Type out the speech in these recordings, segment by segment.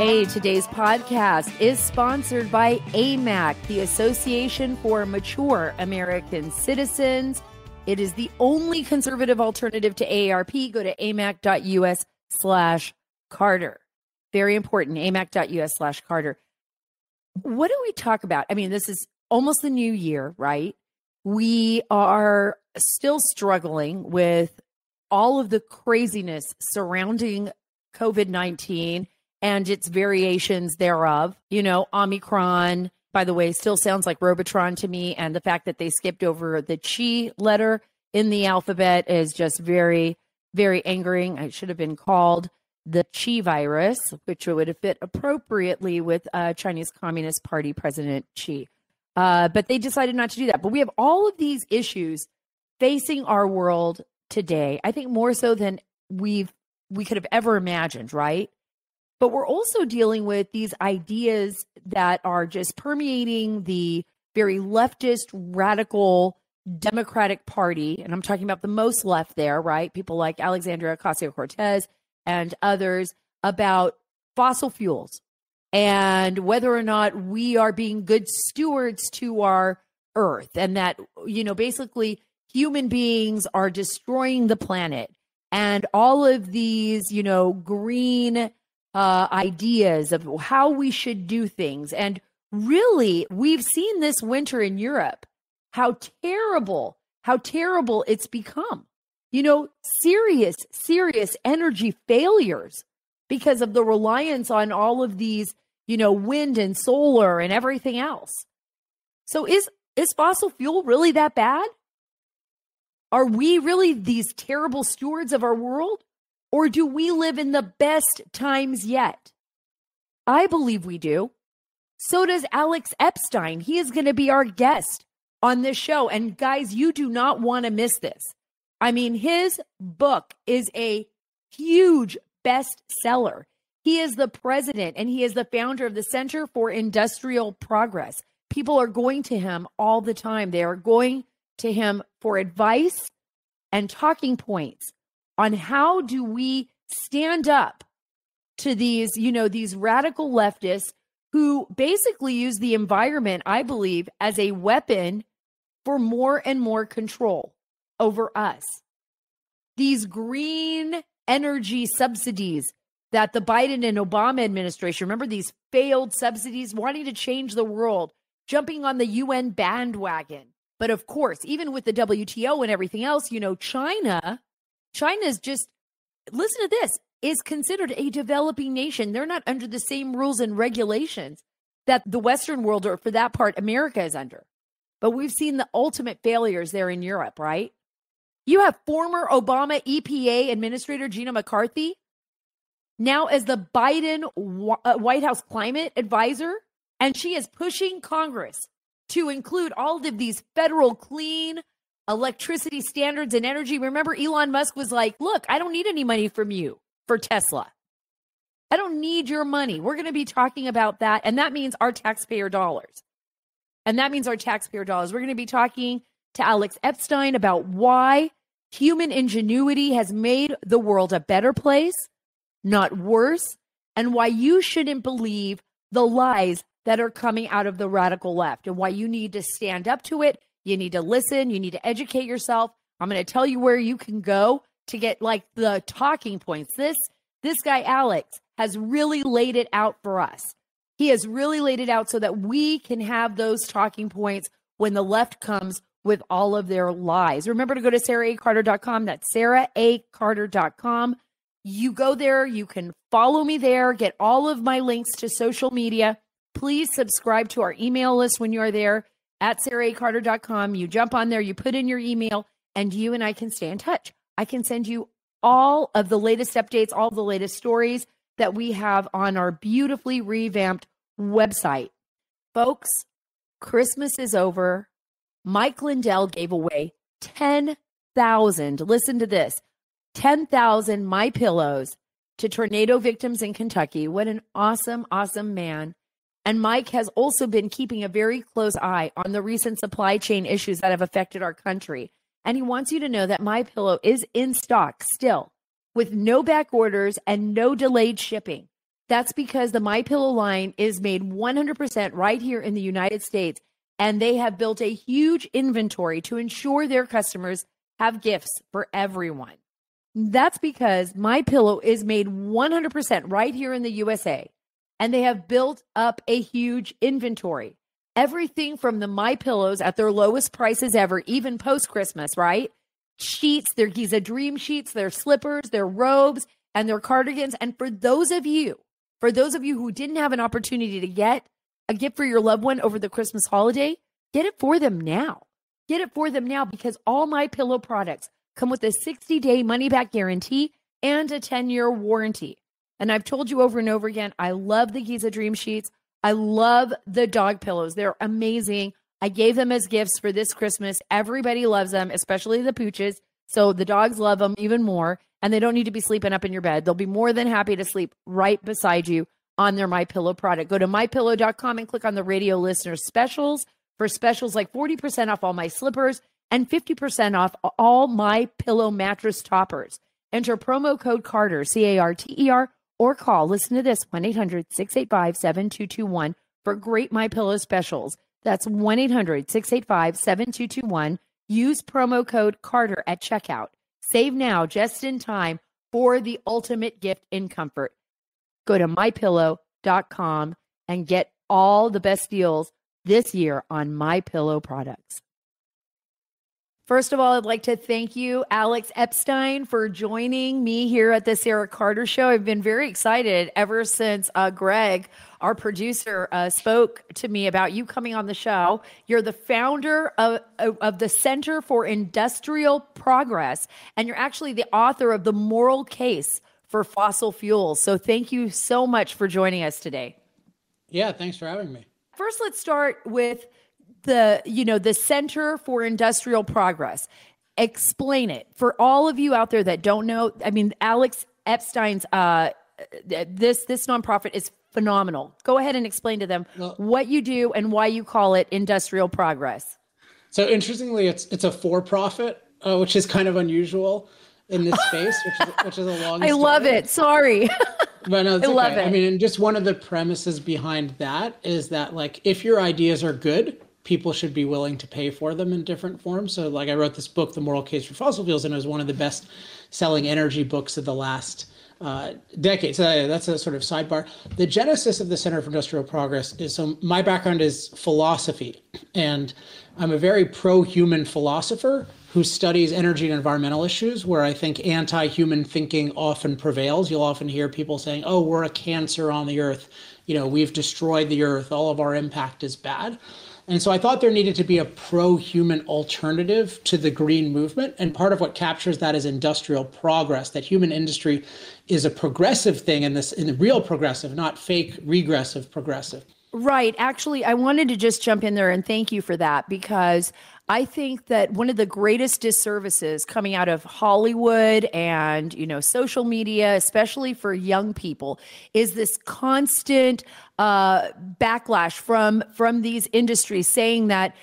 Hey, today's podcast is sponsored by AMAC, the Association for Mature American Citizens. It is the only conservative alternative to AARP. Go to amac.us/Carter. Very important, amac.us/Carter. What do we talk about? I mean, this is almost the new year, right? We are still struggling with all of the craziness surrounding COVID-19 and its variations thereof. You know, Omicron, by the way, still sounds like Robotron to me. And the fact that they skipped over the chi letter in the alphabet is just very, very angering. It should have been called the Chi virus, which would have fit appropriately with Chinese Communist Party President Xi. But they decided not to do that. But we have all of these issues facing our world today, I think more so than we could have ever imagined, right? But we're also dealing with these ideas that are just permeating the very leftist, radical Democratic Party. And I'm talking about the most left there, right? People like Alexandria Ocasio-Cortez and others, about fossil fuels and whether or not we are being good stewards to our earth, and that, you know, basically human beings are destroying the planet, and all of these, you know, green ideas of how we should do things. And really, we've seen this winter in Europe, how terrible it's become. You know, serious energy failures because of the reliance on all of these, you know, wind and solar and everything else. So is fossil fuel really that bad? Are we really these terrible stewards of our world? Or do we live in the best times yet? I believe we do. So does Alex Epstein. He is going to be our guest on this show. And guys, you do not want to miss this. I mean, his book is a huge bestseller. He is the president and he is the founder of the Center for Industrial Progress. People are going to him all the time. They are going to him for advice and talking points on how do we stand up to these, you know, these radical leftists who basically use the environment, I believe, as a weapon for more and more control over us. These green energy subsidies that the Biden and Obama administration, remember these failed subsidies, wanting to change the world, jumping on the UN bandwagon. But of course, even with the WTO and everything else, you know, China's just, listen to this, is considered a developing nation. They're not under the same rules and regulations that the Western world, or for that part, America, is under. But we've seen the ultimate failures there in Europe, right? You have former Obama EPA Administrator Gina McCarthy now as the Biden White House climate advisor, and she is pushing Congress to include all of these federal clean electricity standards and energy. Remember, Elon Musk was like, look, I don't need any money from you for Tesla. I don't need your money. We're going to be talking about that. And that means our taxpayer dollars. We're going to be talking to Alex Epstein about why human ingenuity has made the world a better place, not worse, and why you shouldn't believe the lies that are coming out of the radical left, and why you need to stand up to it. You need to listen. You need to educate yourself. I'm going to tell you where you can go to get like the talking points. This guy, Alex, has really laid it out for us. He has really laid it out so that we can have those talking points when the left comes with all of their lies. Remember to go to SaraACarter.com. That's SaraACarter.com. You go there. You can follow me there. Get all of my links to social media. Please subscribe to our email list when you are there at SaraACarter.com. You jump on there, you put in your email, and you and I can stay in touch. I can send you all of the latest updates, all of the latest stories that we have on our beautifully revamped website. Folks, Christmas is over. Mike Lindell gave away 10,000, listen to this, 10,000 My Pillows to tornado victims in Kentucky. What an awesome, awesome man. And Mike has also been keeping a very close eye on the recent supply chain issues that have affected our country. And he wants you to know that My Pillow is in stock still, with no back orders and no delayed shipping. That's because the My Pillow line is made 100% right here in the United States, and they have built a huge inventory to ensure their customers have gifts for everyone. That's because My Pillow is made 100% right here in the USA, and they have built up a huge inventory. Everything from the My Pillows at their lowest prices ever, even post-Christmas, right? Sheets, their Giza Dream sheets, their slippers, their robes, and their cardigans. And for those of you who didn't have an opportunity to get a gift for your loved one over the Christmas holiday, get it for them now. Get it for them now, because all My Pillow products come with a 60-day money-back guarantee and a 10-year warranty. And I've told you over and over again, I love the Giza Dream sheets. I love the dog pillows. They're amazing. I gave them as gifts for this Christmas. Everybody loves them, especially the pooches. So the dogs love them even more, and they don't need to be sleeping up in your bed. They'll be more than happy to sleep right beside you on their My Pillow product. Go to mypillow.com and click on the radio listener specials for specials like 40% off all my slippers and 50% off all My Pillow mattress toppers. Enter promo code Carter, C-A-R-T-E-R, or call, listen to this, 1-800-685-7221 for great My Pillow specials. That's 1-800-685-7221. Use promo code Carter at checkout. Save now, just in time, for the ultimate gift in comfort. Go to mypillow.com and get all the best deals this year on My Pillow products. First of all, I'd like to thank you, Alex Epstein, for joining me here at the Sara Carter Show. I've been very excited ever since Greg, our producer, spoke to me about you coming on the show. You're the founder of the Center for Industrial Progress, and you're actually the author of The Moral Case for Fossil Fuels. So thank you so much for joining us today. Yeah, thanks for having me. First, let's start with the Center for Industrial Progress. Explain it for all of you out there that don't know. I mean, Alex Epstein's this nonprofit is phenomenal. Go ahead and explain to them what you do and why you call it Industrial Progress. So interestingly, it's a for-profit, which is kind of unusual in this space, which is a long story. I love it. Sorry. But no, it's okay. Love it. I mean, and just one of the premises behind that is that, like, if your ideas are good, people should be willing to pay for them in different forms. So like I wrote this book, The Moral Case for Fossil Fuels, and it was one of the best selling energy books of the last decade. So that's a sort of sidebar. The genesis of the Center for Industrial Progress is, so my background is philosophy, and I'm a very pro-human philosopher who studies energy and environmental issues, where I think anti-human thinking often prevails. You'll often hear people saying, oh, we're a cancer on the earth. We've destroyed the earth. All of our impact is bad. And so I thought there needed to be a pro-human alternative to the green movement. And part of what captures that is industrial progress, that human industry is a progressive thing, and real progressive, not fake regressive progressive. Right. Actually, I wanted to just jump in there and thank you for that, because I think that one of the greatest disservices coming out of Hollywood and, social media, especially for young people, is this constant backlash from these industries saying that,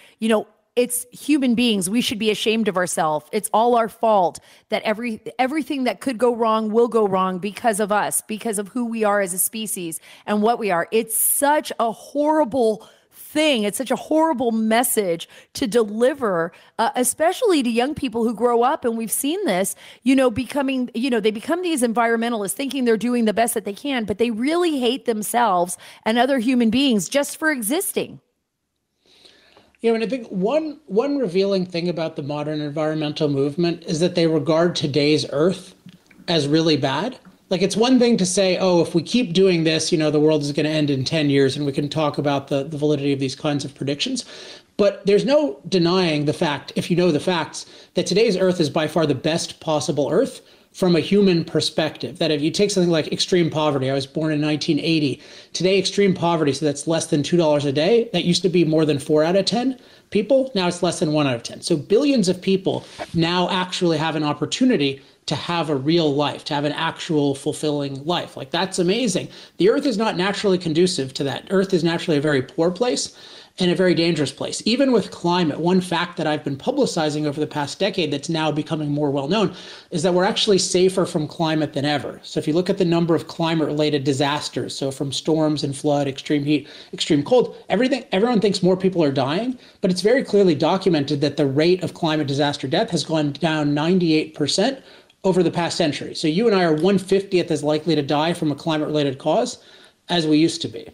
it's human beings. We should be ashamed of ourselves. It's all our fault, that everything that could go wrong will go wrong because of us, because of who we are as a species and what we are. It's such a horrible thing. It's such a horrible message to deliver, especially to young people who grow up. And we've seen this, becoming, they become these environmentalists thinking they're doing the best that they can, but they really hate themselves and other human beings just for existing. And I think one revealing thing about the modern environmental movement is that they regard today's Earth as really bad. Like, it's one thing to say, oh, if we keep doing this, the world is going to end in 10 years, and we can talk about the validity of these kinds of predictions. But there's no denying the fact, if you know the facts, that today's Earth is by far the best possible Earth from a human perspective. That if you take something like extreme poverty, I was born in 1980. Today, extreme poverty, so that's less than $2 a day. That used to be more than 4 out of 10 people. Now it's less than 1 out of 10. So billions of people now actually have an opportunity to have a real life, to have an actual fulfilling life. Like, that's amazing. The Earth is not naturally conducive to that. Earth is naturally a very poor place. in a very dangerous place. Even with climate, one fact that I've been publicizing over the past decade that's now becoming more well known is that we're actually safer from climate than ever. So if you look at the number of climate-related disasters, so from storms and flood, extreme heat, extreme cold, everyone thinks more people are dying, but it's very clearly documented that the rate of climate disaster death has gone down 98% over the past century. So you and I are 1/50th as likely to die from a climate-related cause as we used to be.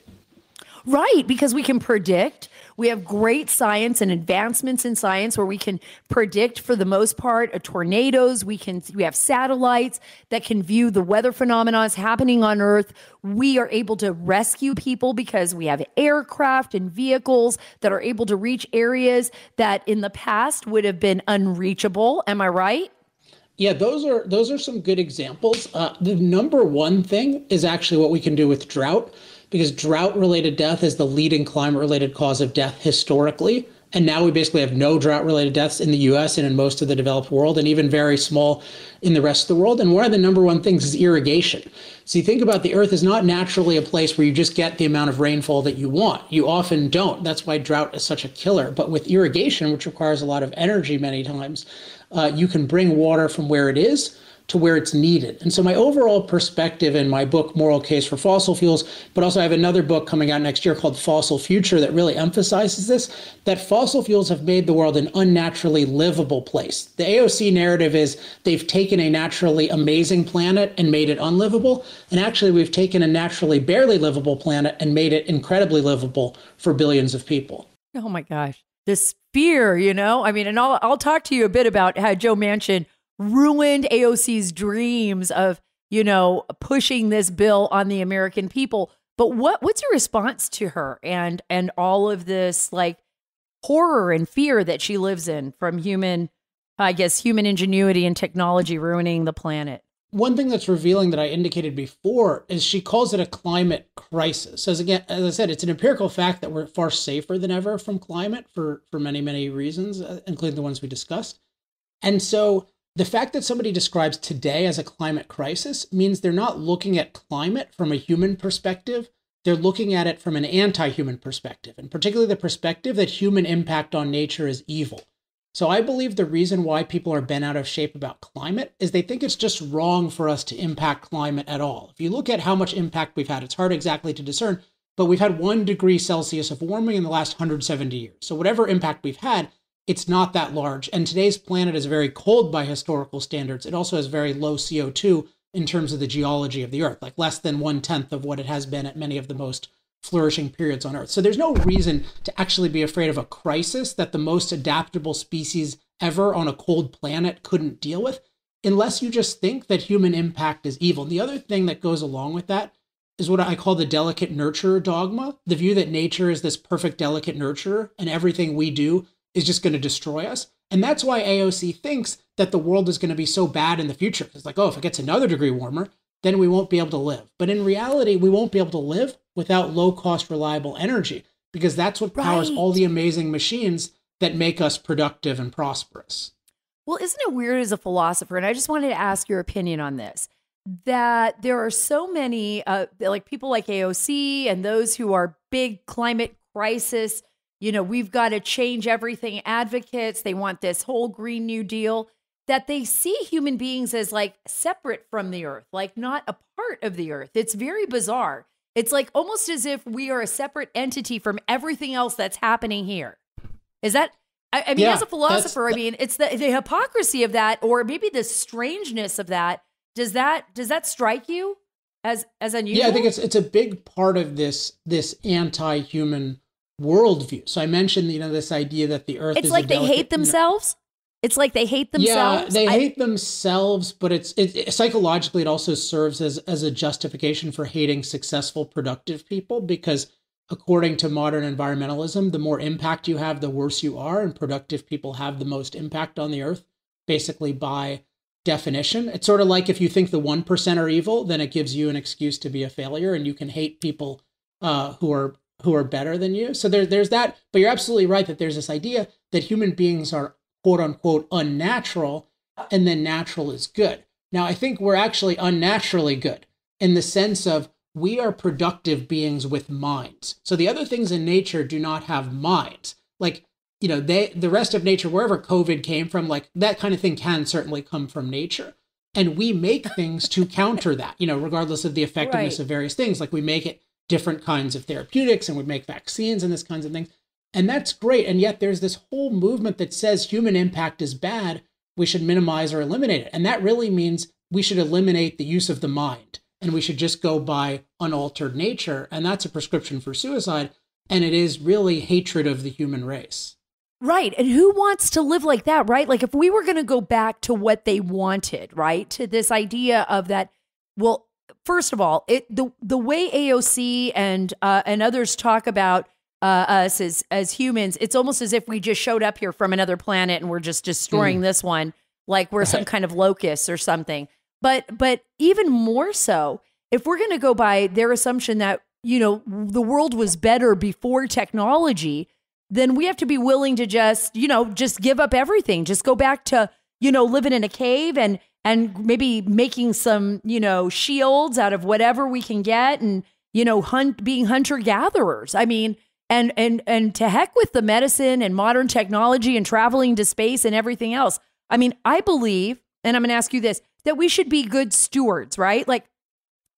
Right, because we can predict. We have great science and advancements in science where we can predict, for the most part, tornadoes. We have satellites that can view the weather phenomena happening on Earth. We are able to rescue people because we have aircraft and vehicles that are able to reach areas that in the past would have been unreachable. Am I right? Yeah, those are some good examples. The number one thing is actually what we can do with drought, because drought-related death is the leading climate-related cause of death historically. And now we basically have no drought-related deaths in the US and in most of the developed world, and even very small in the rest of the world. And one of the number one things is irrigation. So you think about the Earth is not naturally a place where you just get the amount of rainfall that you want. You often don't. That's why drought is such a killer. But with irrigation, which requires a lot of energy many times, you can bring water from where it is to where it's needed. And so my overall perspective in my book, Moral Case for Fossil Fuels, but also I have another book coming out next year called Fossil Future that really emphasizes this, that fossil fuels have made the world an unnaturally livable place. The AOC narrative is they've taken a naturally amazing planet and made it unlivable. And actually, we've taken a naturally barely livable planet and made it incredibly livable for billions of people. Oh my gosh. This fear, I mean, and I'll talk to you a bit about how Joe Manchin ruined AOC's dreams of, pushing this bill on the American people. But what's your response to her and all of this like horror and fear that she lives in from human ingenuity and technology ruining the planet? One thing that's revealing that I indicated before is she calls it a climate crisis. As I said, it's an empirical fact that we're far safer than ever from climate for many, many reasons, including the ones we discussed. And so the fact that somebody describes today as a climate crisis means they're not looking at climate from a human perspective. They're looking at it from an anti-human perspective, and particularly the perspective that human impact on nature is evil. So I believe the reason why people are bent out of shape about climate is they think it's just wrong for us to impact climate at all. If you look at how much impact we've had, it's hard exactly to discern, but we've had 1 degree Celsius of warming in the last 170 years. So whatever impact we've had, it's not that large. And today's planet is very cold by historical standards. It also has very low CO2 in terms of the geology of the Earth, like less than 1/10 of what it has been at many of the most flourishing periods on Earth. So there's no reason to actually be afraid of a crisis that the most adaptable species ever on a cold planet couldn't deal with, unless you just think that human impact is evil. And the other thing that goes along with that is what I call the delicate nurturer dogma, the view that nature is this perfect delicate nurturer and everything we do is just going to destroy us. And that's why AOC thinks that the world is going to be so bad in the future. It's like, oh, if it gets another degree warmer, then we won't be able to live. But in reality, we won't be able to live without low-cost, reliable energy, because that's what powers all the amazing machines that make us productive and prosperous. Well, isn't it weird as a philosopher, and I just wanted to ask your opinion on this, that there are so many like people like AOC and those who are big climate crisis, we've got to change everything advocates. They want this whole Green New Deal, that they see human beings as like separate from the earth, like not a part of the earth. It's very bizarre. It's like almost as if we are a separate entity from everything else that's happening here. Is that, I mean, as a philosopher, I mean, it's the hypocrisy of that, or maybe the strangeness of that. Does that strike you as unusual? Yeah, I think it's a big part of this anti-human worldview. So I mentioned, this idea that the earth is like they hate themselves. It's like they hate themselves. Yeah, they hate themselves, but it psychologically, it also serves as a justification for hating successful, productive people, because according to modern environmentalism, the more impact you have, the worse you are, and productive people have the most impact on the earth, basically by definition. It's sort of like if you think the 1% are evil, then it gives you an excuse to be a failure, and you can hate people who are better than you. So there's that, but you're absolutely right that there's this idea that human beings are quote unquote unnatural, and then natural is good. Now, I think we're actually unnaturally good in the sense of we are productive beings with minds. So the other things in nature do not have minds. Like, the rest of nature, wherever COVID came from, like that kind of thing can certainly come from nature. And we make things to counter that, regardless of the effectiveness of various things. Like we make it different kinds of therapeutics and we make vaccines and this kinds of things. And that's great. And yet there's this whole movement that says human impact is bad. We should minimize or eliminate it. And that really means we should eliminate the use of the mind and we should just go by unaltered nature. And that's a prescription for suicide. And it is really hatred of the human race. Right. And who wants to live like that, right? Like if we were going to go back to what they wanted, right? To this idea of that, well, first of all, the way AOC and others talk about us as humans, it's almost as if we just showed up here from another planet and we're just destroying this one, like we're some kind of locusts or something. But even more so, if we're going to go by their assumption that, the world was better before technology, then we have to be willing to just give up everything. Just go back to, living in a cave and maybe making some, shields out of whatever we can get and, being hunter gatherers. I mean, and to heck with the medicine and modern technology and traveling to space and everything else. I mean, I believe, and I'm going to ask you this, that we should be good stewards, right? Like,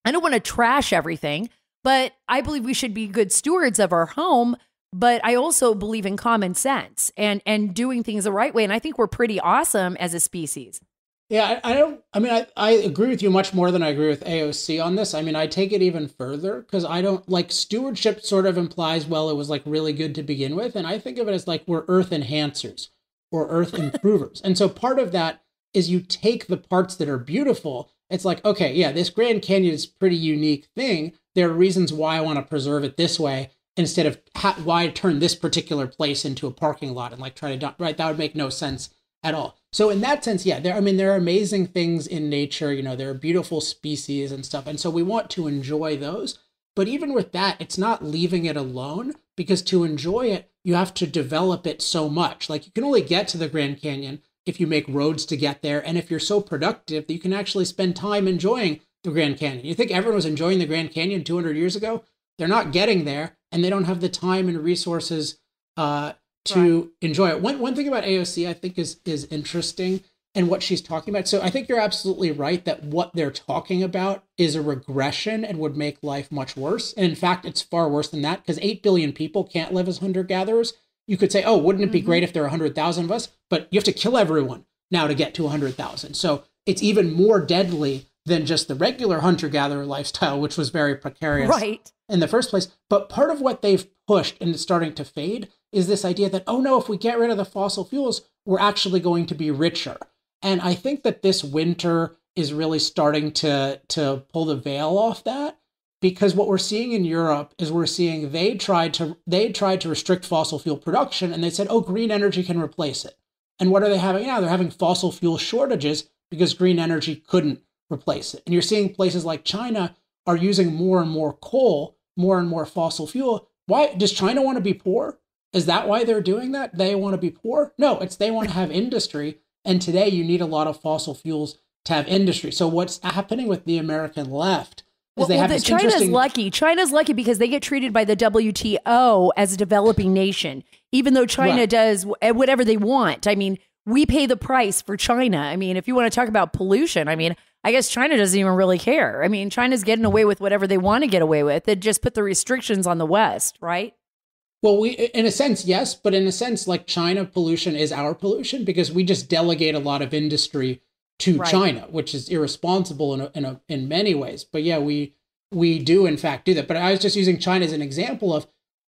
I don't want to trash everything, but I believe we should be good stewards of our home. But I also believe in common sense and doing things the right way. And I think we're pretty awesome as a species. Yeah, I agree with you much more than I agree with AOC on this. I mean, I take it even further because I don't like stewardship sort of implies, well, it was like really good to begin with. And I think of it as like we're earth enhancers or earth improvers. And so part of that is you take the parts that are beautiful. It's like, okay, yeah, this Grand Canyon is a pretty unique thing. There are reasons why I want to preserve it this way instead of why turn this particular place into a parking lot and like try to, right? That would make no sense at all. So in that sense, yeah, there are amazing things in nature, there are beautiful species and stuff. And so we want to enjoy those. But even with that, it's not leaving it alone because to enjoy it, you have to develop it so much. Like you can only get to the Grand Canyon if you make roads to get there. And if you're so productive that you can actually spend time enjoying the Grand Canyon. You think everyone was enjoying the Grand Canyon 200 years ago? They're not getting there and they don't have the time and resources to enjoy it. One thing about AOC I think is interesting and what she's talking about. So I think you're absolutely right that what they're talking about is a regression and would make life much worse. And in fact, it's far worse than that because 8 billion people can't live as hunter-gatherers. You could say, oh, wouldn't it be great if there were 100,000 of us? But you have to kill everyone now to get to 100,000. So it's even more deadly than just the regular hunter-gatherer lifestyle, which was very precarious in the first place. But part of what they've pushed and it's starting to fade is this idea that, oh no, if we get rid of the fossil fuels, we're actually going to be richer. And I think that this winter is really starting to pull the veil off that, because what we're seeing in Europe is they tried to restrict fossil fuel production and they said, oh, green energy can replace it. And what are they having now? They're having fossil fuel shortages because green energy couldn't replace it. And you're seeing places like China are using more and more coal, more and more fossil fuel. Why does China want to be poor? Is that why they're doing that? They want to be poor? No, it's they want to have industry. And today you need a lot of fossil fuels to have industry. So what's happening with the American left is they have this China's lucky. China's lucky because they get treated by the WTO as a developing nation, even though China does whatever they want. I mean, we pay the price for China. I mean, if you want to talk about pollution, I mean, I guess China doesn't even really care. I mean, China's getting away with whatever they want to get away with. They just put the restrictions on the West, right? Well, in a sense, yes. But in a sense, like China pollution is our pollution because we just delegate a lot of industry to China, which is irresponsible in many ways. But yeah, we do in fact do that. But I was just using China as an example of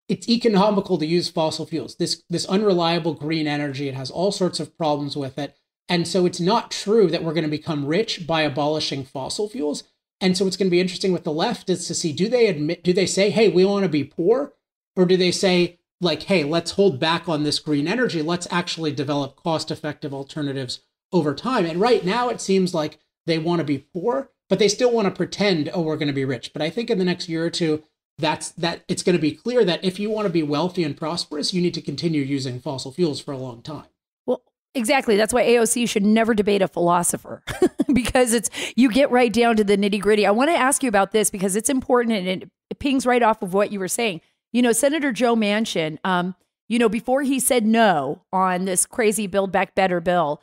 it's economical to use fossil fuels. This unreliable green energy, it has all sorts of problems with it. And so it's not true that we're going to become rich by abolishing fossil fuels. And so what's going to be interesting with the left is to see, do they say, hey, we want to be poor? Or do they say, like, hey, let's hold back on this green energy. Let's actually develop cost-effective alternatives over time. And right now it seems like they want to be poor, but they still want to pretend, oh, we're going to be rich. But I think in the next year or two, that it's going to be clear that if you want to be wealthy and prosperous, you need to continue using fossil fuels for a long time. Well, exactly. That's why AOC should never debate a philosopher. because you get right down to the nitty gritty. I want to ask you about this because it's important and it pings right off of what you were saying. Senator Joe Manchin, before he said no on this crazy Build Back Better bill,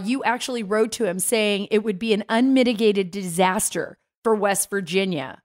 you actually wrote to him saying it would be an unmitigated disaster for West Virginia.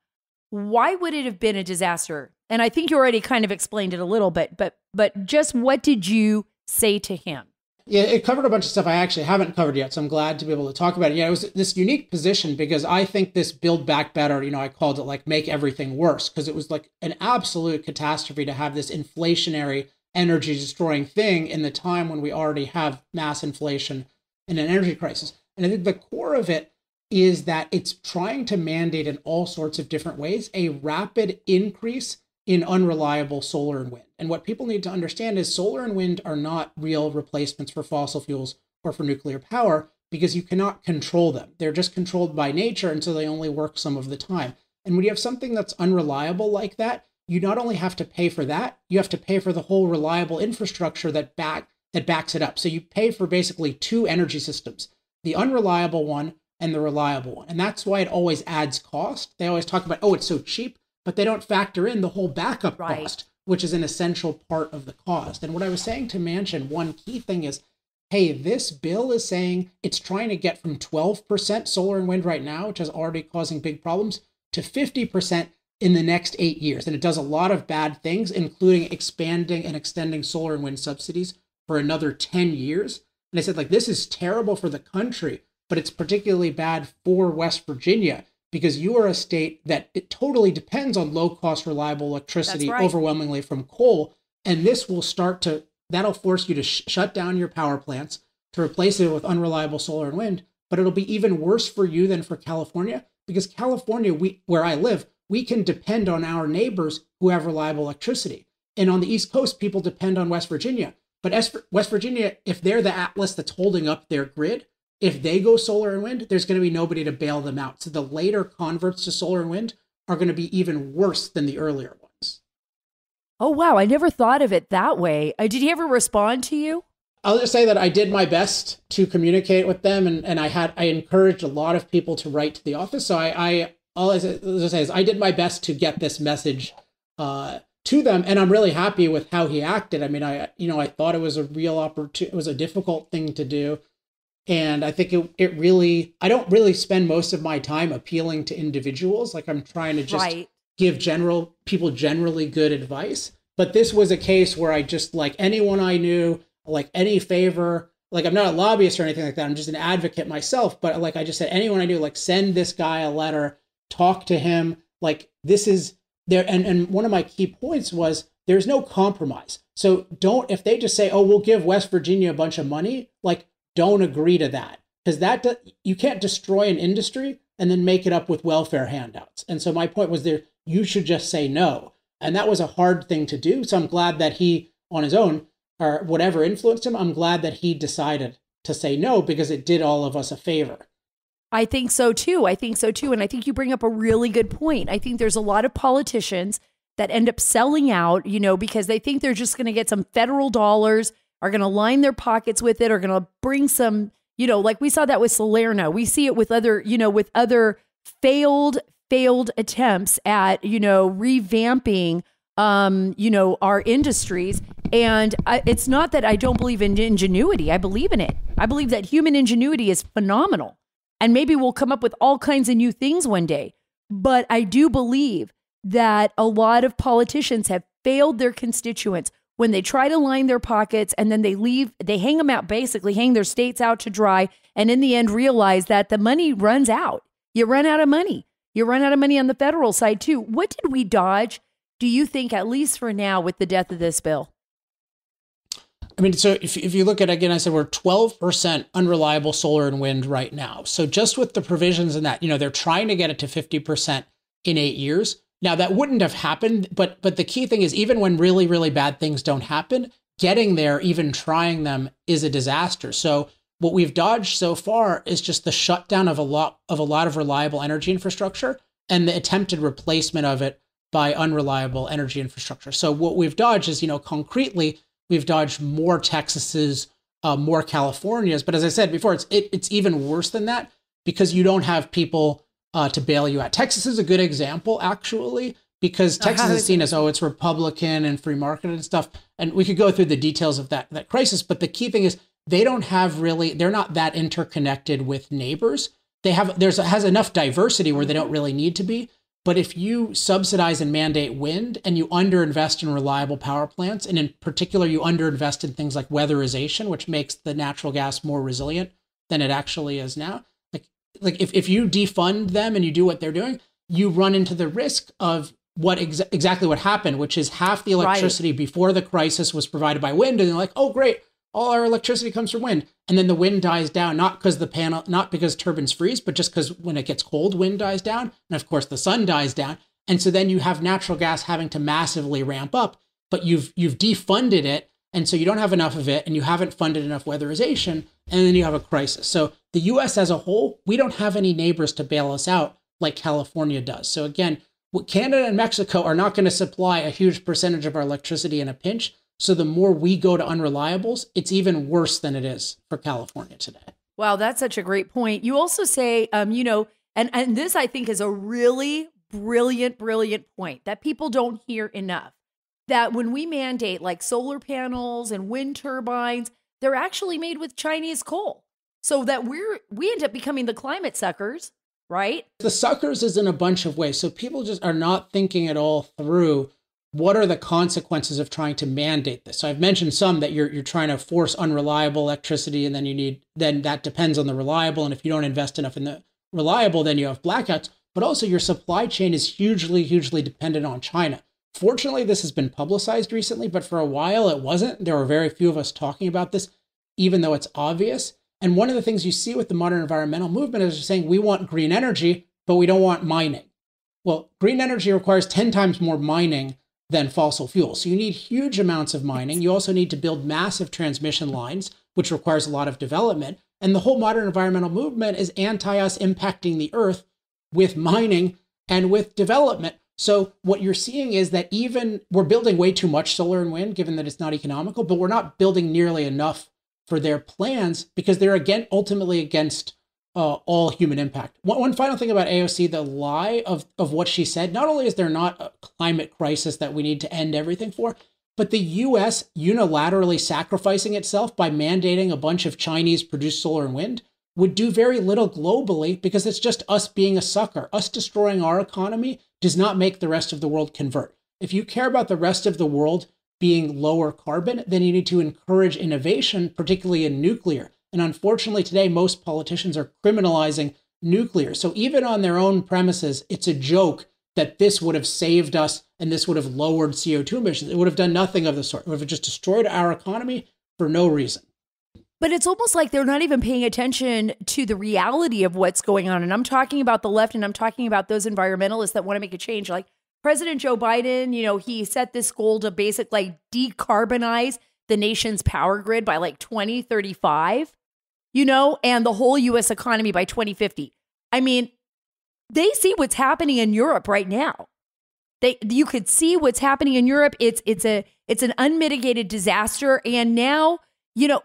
Why would it have been a disaster? And I think you already kind of explained it a little bit, but just what did you say to him? Yeah, it covered a bunch of stuff I actually haven't covered yet, so I'm glad to be able to talk about it. Yeah, it was this unique position because I think this Build Back Better, I called it like make everything worse, because it was like an absolute catastrophe to have this inflationary, energy destroying thing in the time when we already have mass inflation and an energy crisis. And I think the core of it is that it's trying to mandate in all sorts of different ways a rapid increase in unreliable solar and wind. And what people need to understand is solar and wind are not real replacements for fossil fuels or for nuclear power, because you cannot control them. They're just controlled by nature, and so they only work some of the time. And when you have something that's unreliable like that, you not only have to pay for that, you have to pay for the whole reliable infrastructure that backs it up. So you pay for basically two energy systems, the unreliable one and the reliable one. And that's why it always adds cost. They always talk about, oh, it's so cheap, but they don't factor in the whole backup cost, which is an essential part of the cost. And what I was saying to Manchin, one key thing is, hey, this bill is saying it's trying to get from 12% solar and wind right now, which is already causing big problems, to 50% in the next 8 years. And it does a lot of bad things, including expanding and extending solar and wind subsidies for another 10 years. And I said, this is terrible for the country, but it's particularly bad for West Virginia, because you are a state that it totally depends on low-cost, reliable electricity, overwhelmingly from coal. And this will that'll force you to shut down your power plants, to replace it with unreliable solar and wind. But it'll be even worse for you than for California, because California, where I live, we can depend on our neighbors who have reliable electricity. And on the East Coast, people depend on West Virginia. But as for West Virginia, if they're the atlas that's holding up their grid, if they go solar and wind, there's going to be nobody to bail them out. So the later converts to solar and wind are going to be even worse than the earlier ones. Oh, wow. I never thought of it that way. Did he ever respond to you? I'll just say that I did my best to communicate with them, and I encouraged a lot of people to write to the office. So all I say is I did my best to get this message to them, and I'm really happy with how he acted. I mean, I thought it was a real opportunity. It was a difficult thing to do. And I think I don't really spend most of my time appealing to individuals. I'm trying to just give people generally good advice. But this was a case where I just, anyone I knew, any favor, I'm not a lobbyist or anything like that. I'm just an advocate myself. But I just said, anyone I knew, send this guy a letter, talk to him. This is there. And one of my key points was there's no compromise. So if they just say, oh, we'll give West Virginia a bunch of money, don't agree to that, because you can't destroy an industry and then make it up with welfare handouts. And so my point was you should just say no. And that was a hard thing to do. So I'm glad that he, on his own, or whatever influenced him, I'm glad that he decided to say no, because it did all of us a favor. I think so too. And I think you bring up a really good point. I think there's a lot of politicians that end up selling out, because they think they're just going to get some federal dollars, are going to line their pockets with it, are going to bring some, we saw that with Salerno. We see it with other failed attempts at, revamping, our industries. And it's not that I don't believe in ingenuity. I believe in it. I believe that human ingenuity is phenomenal. And maybe we'll come up with all kinds of new things one day. But I do believe that a lot of politicians have failed their constituents when they try to line their pockets, and then they hang them out, basically hang their states out to dry. And in the end, realize that the money runs out. You run out of money. You run out of money on the federal side too. What did we dodge, do you think, at least for now, with the death of this bill? I mean, so if you look at, again, I said we're 12% unreliable solar and wind right now. So just with the provisions in that, they're trying to get it to 50% in 8 years. Now, that wouldn't have happened, but the key thing is, even when really, really bad things don't happen, getting there, even trying them, is a disaster. So what we've dodged so far is just the shutdown of a lot of reliable energy infrastructure and the attempted replacement of it by unreliable energy infrastructure. So what we've dodged is, concretely, we've dodged more Texases, more Californias. But as I said before, it's even worse than that, because you don't have people to bail you out. Texas is a good example, actually, because Texas is seen as, oh, it's Republican and free market and stuff. And we could go through the details of that crisis. But the key thing is they're not that interconnected with neighbors. Has enough diversity where they don't really need to be. But if you subsidize and mandate wind and you underinvest in reliable power plants, and in particular, you underinvest in things like weatherization, which makes the natural gas more resilient than it actually is now. Like if you defund them and you do what they're doing, you run into the risk of exactly what happened, which is half the electricity before the crisis was provided by wind. And they're like, oh, great, all our electricity comes from wind. And then the wind dies down, not because turbines freeze, but just because when it gets cold, wind dies down. And of course, the sun dies down. And so then you have natural gas having to massively ramp up, but you've defunded it. And so you don't have enough of it, and you haven't funded enough weatherization, and then you have a crisis. So the US as a whole, we don't have any neighbors to bail us out like California does. So again, Canada and Mexico are not going to supply a huge percentage of our electricity in a pinch. So the more we go to unreliables, it's even worse than it is for California today. Wow, that's such a great point. You also say, and this I think is a really brilliant point that people don't hear enough. That when we mandate like solar panels and wind turbines, they're actually made with Chinese coal. So that we end up becoming the climate suckers, right? The suckers is in a bunch of ways. So people just are not thinking at all through what are the consequences of trying to mandate this. So I've mentioned some that you're trying to force unreliable electricity, and then that depends on the reliable. And if you don't invest enough in the reliable, then you have blackouts. But also your supply chain is hugely, hugely dependent on China. Fortunately, this has been publicized recently, but for a while it wasn't. There were very few of us talking about this, even though it's obvious. And one of the things you see with the modern environmental movement is saying we want green energy, but we don't want mining. Well, green energy requires 10 times more mining than fossil fuels. So you need huge amounts of mining. You also need to build massive transmission lines, which requires a lot of development. And the whole modern environmental movement is anti us impacting the earth with mining and with development. So what you're seeing is that even we're building way too much solar and wind, given that it's not economical, but we're not building nearly enough for their plans because they're ultimately against all human impact. One final thing about AOC, the lie of what she said, not only is there not a climate crisis that we need to end everything for, but the US unilaterally sacrificing itself by mandating a bunch of Chinese produced solar and wind would do very little globally because it's just us being a sucker. Us destroying our economy does not make the rest of the world convert. If you care about the rest of the world being lower carbon, then you need to encourage innovation, particularly in nuclear. And unfortunately today, most politicians are criminalizing nuclear. So even on their own premises, it's a joke that this would have saved us and this would have lowered CO2 emissions. It would have done nothing of the sort. It would have just destroyed our economy for no reason. But it's almost like they're not even paying attention to the reality of what's going on. And I'm talking about the left, and I'm talking about those environmentalists that want to make a change. Like President Joe Biden, he set this goal to basically decarbonize the nation's power grid by like 2035, and the whole US economy by 2050. I mean, they see what's happening in Europe right now. You could see what's happening in Europe. It's an unmitigated disaster. And now,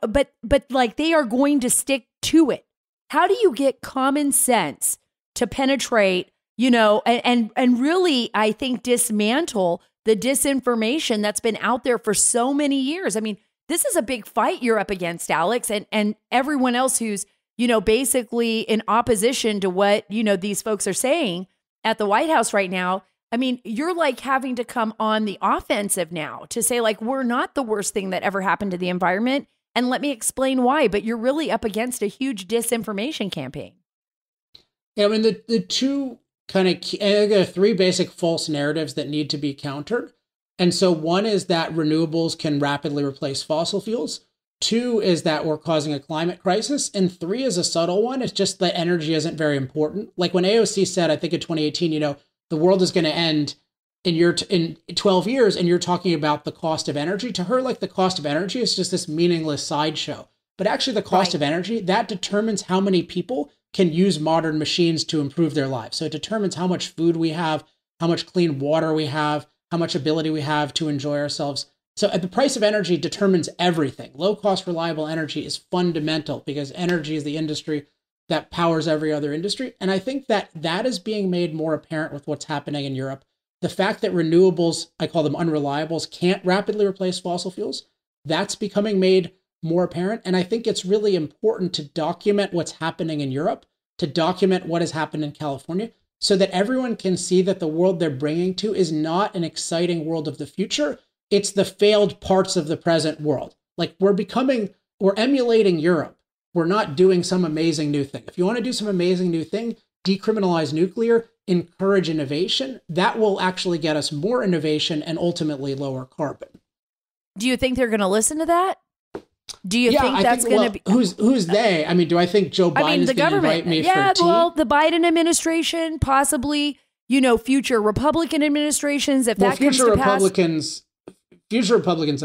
but like they are going to stick to it. How do you get common sense to penetrate, and really, I think, dismantle the disinformation that's been out there for so many years? I mean, this is a big fight you're up against, Alex, and everyone else who's, basically in opposition to what, these folks are saying at the White House right now. I mean, you're like having to come on the offensive now to say, like, we're not the worst thing that ever happened to the environment. And let me explain why. But you're really up against a huge disinformation campaign. Yeah, I mean, the two kind of there are three basic false narratives that need to be countered. And so one is that renewables can rapidly replace fossil fuels. Two is that we're causing a climate crisis. And three is a subtle one. It's just that energy isn't very important. Like when AOC said, I think in 2018, the world is going to end in 12 years, and you're talking about the cost of energy. To her, like the cost of energy is just this meaningless sideshow. But actually the cost of energy, that determines how many people can use modern machines to improve their lives. So it determines how much food we have, how much clean water we have, how much ability we have to enjoy ourselves. So the price of energy determines everything. Low cost, reliable energy is fundamental because energy is the industry that powers every other industry. And I think that that is being made more apparent with what's happening in Europe. The fact that renewables, I call them unreliables, can't rapidly replace fossil fuels, that's becoming made more apparent. And I think it's really important to document what's happening in Europe, to document what has happened in California, so that everyone can see that the world they're bringing to is not an exciting world of the future. It's the failed parts of the present world. Like we're emulating Europe. We're not doing some amazing new thing. If you want to do some amazing new thing, decriminalize nuclear, encourage innovation. That will actually get us more innovation and ultimately lower carbon. Do you think they're going to listen to that? Do you think that's going to be... Who's they? I mean, do I think Joe Biden is going to invite me for tea? Well, the Biden administration, possibly, future Republican administrations, if that comes to pass. Future Republicans,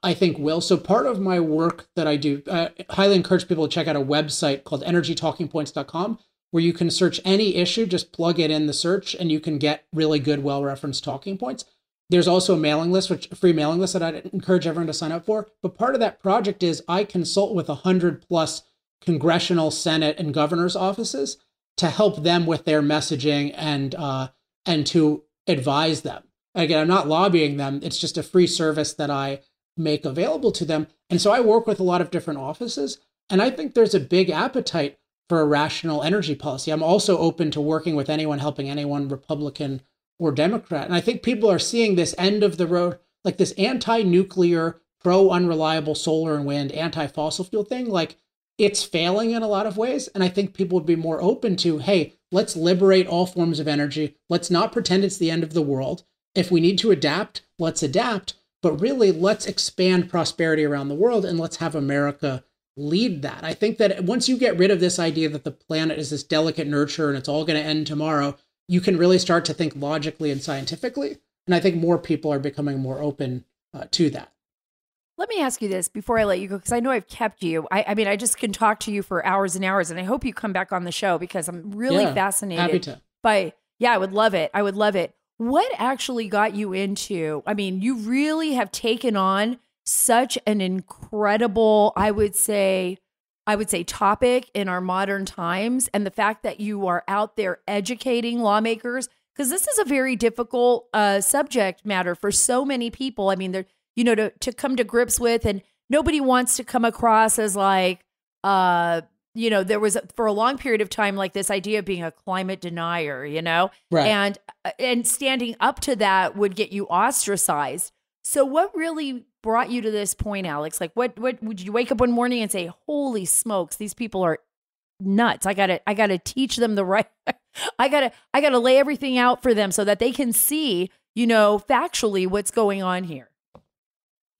I think will. So part of my work that I do, I highly encourage people to check out a website called energytalkingpoints.com, where you can search any issue, just plug it in the search, and you can get really good, well-referenced talking points. There's also a mailing list, a free mailing list that I'd encourage everyone to sign up for. But part of that project is I consult with 100+ congressional, Senate, and governor's offices to help them with their messaging and to advise them. Again, I'm not lobbying them. It's just a free service that I make available to them. And so I work with a lot of different offices. And I think there's a big appetite for a rational energy policy. I'm also open to working with anyone, helping anyone, Republican or Democrat. And I think people are seeing this end of the road, like this anti-nuclear, pro-unreliable solar and wind, anti-fossil fuel thing, like it's failing in a lot of ways. And I think people would be more open to, hey, let's liberate all forms of energy. Let's not pretend it's the end of the world. If we need to adapt, let's adapt. But really, let's expand prosperity around the world and let's have America lead that. I think that once you get rid of this idea that the planet is this delicate nurture and it's all going to end tomorrow, you can really start to think logically and scientifically. And I think more people are becoming more open to that. Let me ask you this before I let you go, because I know I've kept you. I mean, I just can talk to you for hours and hours, and I hope you come back on the show because I'm really fascinated. Happy to. I would love it. I would love it. What actually got you into, I mean, you really have taken on such an incredible, I would say topic in our modern times. And the fact that you are out there educating lawmakers, because this is a very difficult subject matter for so many people. I mean, they're, to come to grips with, and nobody wants to come across as like, there was for a long period of time, like this idea of being a climate denier, Right. And standing up to that would get you ostracized. So what really brought you to this point, Alex? Like what would you wake up one morning and say, holy smokes, these people are nuts. I gotta teach them the right, I gotta lay everything out for them so that they can see, factually what's going on here.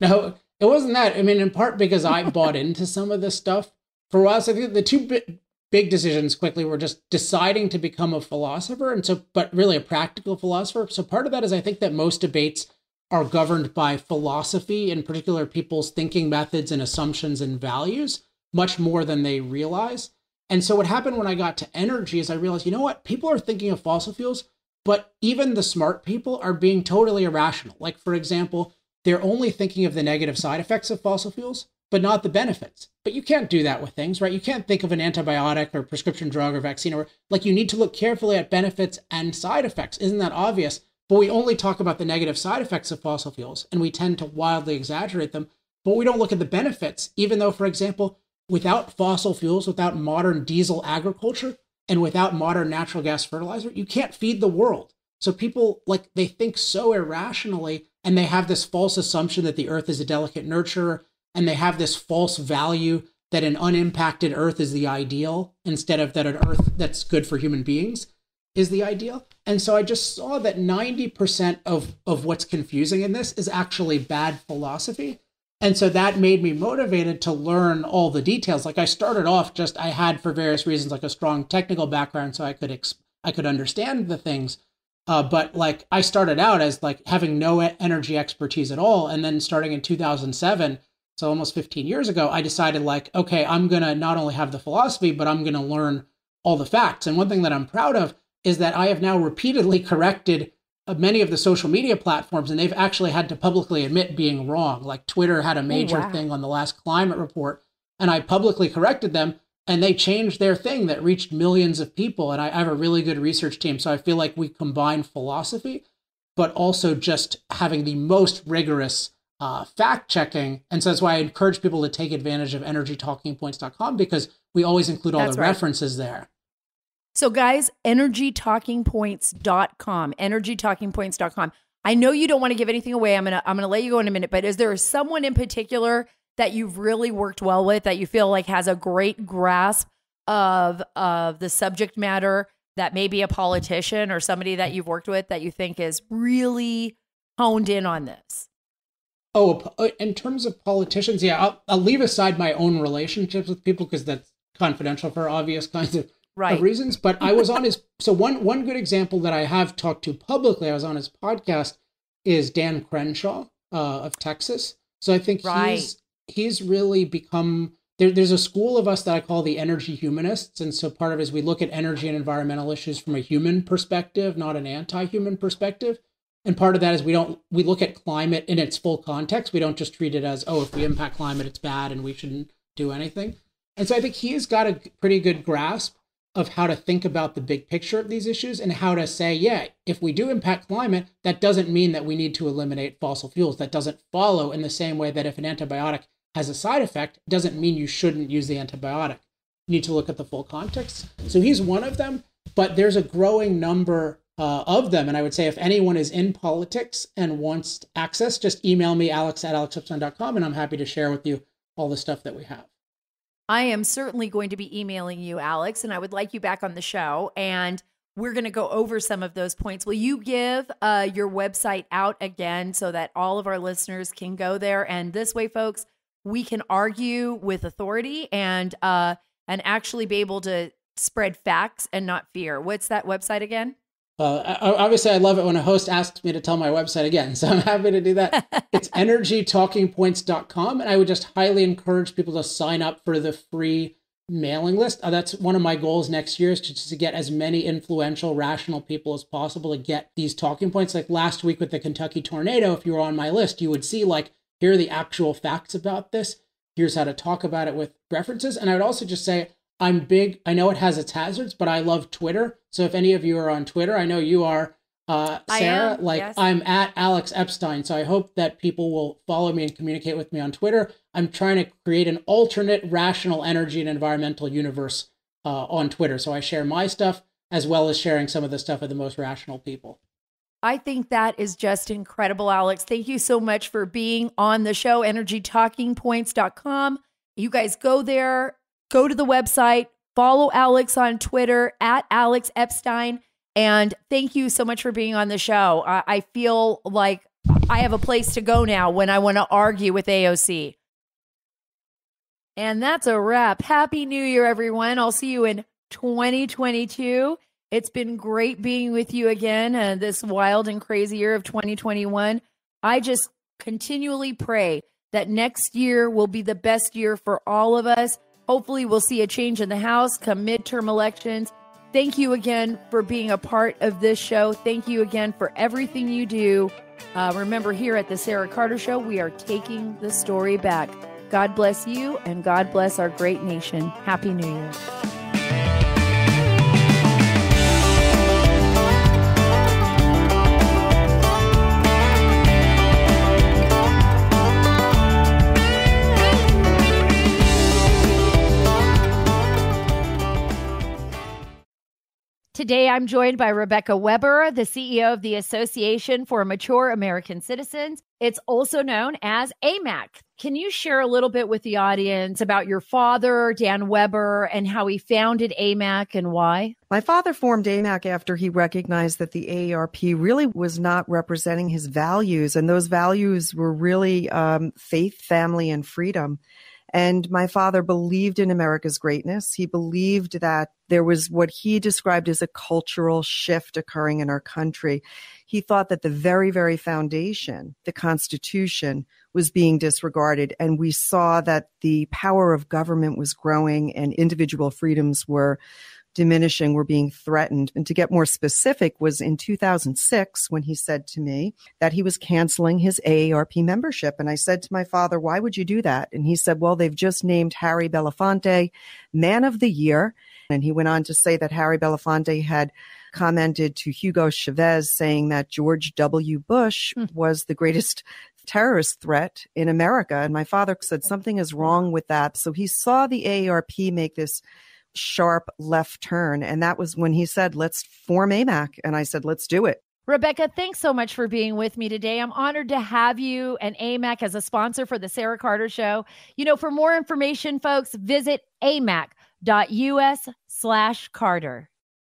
No, it wasn't that. I mean, in part because I bought into some of this stuff for a while. So I think the two big decisions quickly were just deciding to become a philosopher. But really a practical philosopher. So part of that is I think that most debates are governed by philosophy, in particular people's thinking methods and assumptions and values, much more than they realize. And so what happened when I got to energy is I realized, people are thinking of fossil fuels, but even the smart people are being totally irrational. Like, for example, they're only thinking of the negative side effects of fossil fuels, but not the benefits. But you can't do that with things, right? You can't think of an antibiotic or prescription drug or vaccine, or like you need to look carefully at benefits and side effects. Isn't that obvious? But we only talk about the negative side effects of fossil fuels, and we tend to wildly exaggerate them, but we don't look at the benefits, even though, for example, without fossil fuels, without modern diesel agriculture, and without modern natural gas fertilizer, you can't feed the world. So people, they think so irrationally, and they have this false assumption that the earth is a delicate nurturer, and they have this false value that an unimpacted earth is the ideal, instead of that an earth that's good for human beings is the ideal. And so I just saw that 90% of what's confusing in this is actually bad philosophy. And so that made me motivated to learn all the details. Like I started off I had for various reasons, like a strong technical background, so I could understand the things. But I started out as having no energy expertise at all. And then starting in 2007, so almost 15 years ago, I decided okay, I'm going to not only have the philosophy, but I'm going to learn all the facts. And one thing that I'm proud of is that I have now repeatedly corrected many of the social media platforms, and they've actually had to publicly admit being wrong. Like Twitter had a major thing on the last climate report, and I publicly corrected them. and they changed their thing that reached millions of people. And I have a really good research team. So I feel like we combine philosophy, but also just having the most rigorous fact checking. And so that's why I encourage people to take advantage of energytalkingpoints.com, because we always include all the references there. So guys, energytalkingpoints.com, energytalkingpoints.com. I know you don't want to give anything away. I'm gonna let you go in a minute, but is there someone in particular that you've really worked well with, that you feel like has a great grasp of the subject matter, that may be a politician or somebody that you've worked with that you think is really honed in on this? Oh, in terms of politicians, yeah, I'll leave aside my own relationships with people because that's confidential for obvious kinds of reasons. But I was on his, so one good example that I have talked to publicly, I was on his podcast, is Dan Crenshaw of Texas. So I think he's really become, there's a school of us that I call the energy humanists. And so part of it is we look at energy and environmental issues from a human perspective, not an anti-human perspective. And part of that is we look at climate in its full context. We don't just treat it as, oh, if we impact climate, it's bad and we shouldn't do anything. And so I think he's got a pretty good grasp of how to think about the big picture of these issues and how to say, yeah, if we do impact climate, that doesn't mean that we need to eliminate fossil fuels. That doesn't follow in the same way that if an antibiotic has a side effect, it doesn't mean you shouldn't use the antibiotic. You need to look at the full context. So he's one of them, but there's a growing number of them. And I would say if anyone is in politics and wants access, just email me, alex@alexepstein.com, and I'm happy to share with you all the stuff that we have. I am certainly going to be emailing you, Alex, and I would like you back on the show. And we're going to go over some of those points. Will you give your website out again so that all of our listeners can go there? And this way, folks, we can argue with authority and actually be able to spread facts and not fear. What's that website again? Obviously, I love it when a host asks me to tell my website again, so I'm happy to do that. It's energytalkingpoints.com, and I would just highly encourage people to sign up for the free mailing list. That's one of my goals next year, is to get as many influential, rational people as possible to get these talking points. Like last week with the Kentucky tornado, if you were on my list, you would see like, here are the actual facts about this. Here's how to talk about it with references. And I would also just say, I'm big. I know it has its hazards, but I love Twitter. So if any of you are on Twitter, I know you are, Sarah. Yes. I'm at Alex Epstein. So I hope that people will follow me and communicate with me on Twitter. I'm trying to create an alternate rational energy and environmental universe on Twitter. So I share my stuff as well as sharing some of the stuff of the most rational people. I think that is just incredible, Alex. Thank you so much for being on the show, energytalkingpoints.com. You guys go there. Go to the website, follow Alex on Twitter at Alex Epstein. And thank you so much for being on the show. I feel like I have a place to go now when I want to argue with AOC. And that's a wrap. Happy New Year, everyone. I'll see you in 2022. It's been great being with you again this wild and crazy year of 2021. I just continually pray that next year will be the best year for all of us. Hopefully we'll see a change in the House come midterm elections. Thank you again for being a part of this show. Thank you again for everything you do. Remember, here at the Sara Carter Show, we are taking the story back. God bless you, and God bless our great nation. Happy New Year. Today, I'm joined by Rebecca Weber, the CEO of the Association for Mature American Citizens. It's also known as AMAC. Can you share a little bit with the audience about your father, Dan Weber, and how he founded AMAC and why? My father formed AMAC after he recognized that the AARP really was not representing his values, and those values were really faith, family, and freedom. And my father believed in America's greatness. He believed that there was what he described as a cultural shift occurring in our country. He thought that the very, very foundation, the Constitution, was being disregarded. And we saw that the power of government was growing and individual freedoms were diminishing, were being threatened. And to get more specific was in 2006 when he said to me that he was canceling his AARP membership. And I said to my father, why would you do that? And he said, well, they've just named Harry Belafonte Man of the Year. And he went on to say that Harry Belafonte had commented to Hugo Chavez saying that George W. Bush was the greatest terrorist threat in America. And my father said something is wrong with that. So he saw the AARP make this sharp left turn. And that was when he said, let's form AMAC. And I said, let's do it. Rebecca, thanks so much for being with me today. I'm honored to have you and AMAC as a sponsor for the Sara Carter Show. For more information, folks, visit amac.us/Carter.